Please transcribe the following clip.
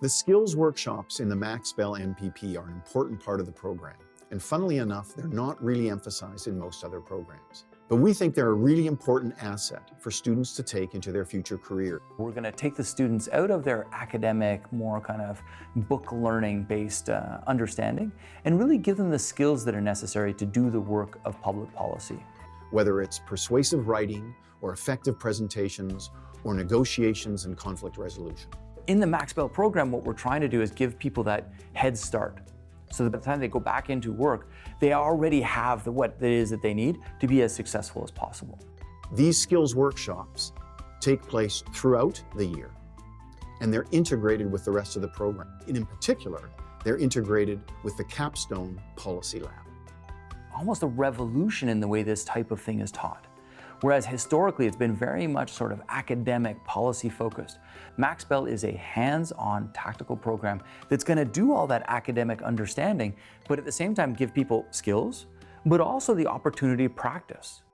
The skills workshops in the MaxBell MPP are an important part of the program, and funnily enough, they're not really emphasized in most other programs. But we think they're a really important asset for students to take into their future career. We're going to take the students out of their academic, more kind of book learning based understanding and really give them the skills that are necessary to do the work of public policy. Whether it's persuasive writing or effective presentations or negotiations and conflict resolution. In the MaxBell program, what we're trying to do is give people that head start, so that by the time they go back into work, they already have what it is that they need to be as successful as possible. These skills workshops take place throughout the year, and they're integrated with the rest of the program. And in particular, they're integrated with the Capstone Policy Lab. Almost a revolution in the way this type of thing is taught. Whereas historically, it's been very much sort of academic, policy focused. MaxBell is a hands-on tactical program that's going to do all that academic understanding, but at the same time give people skills, but also the opportunity to practice.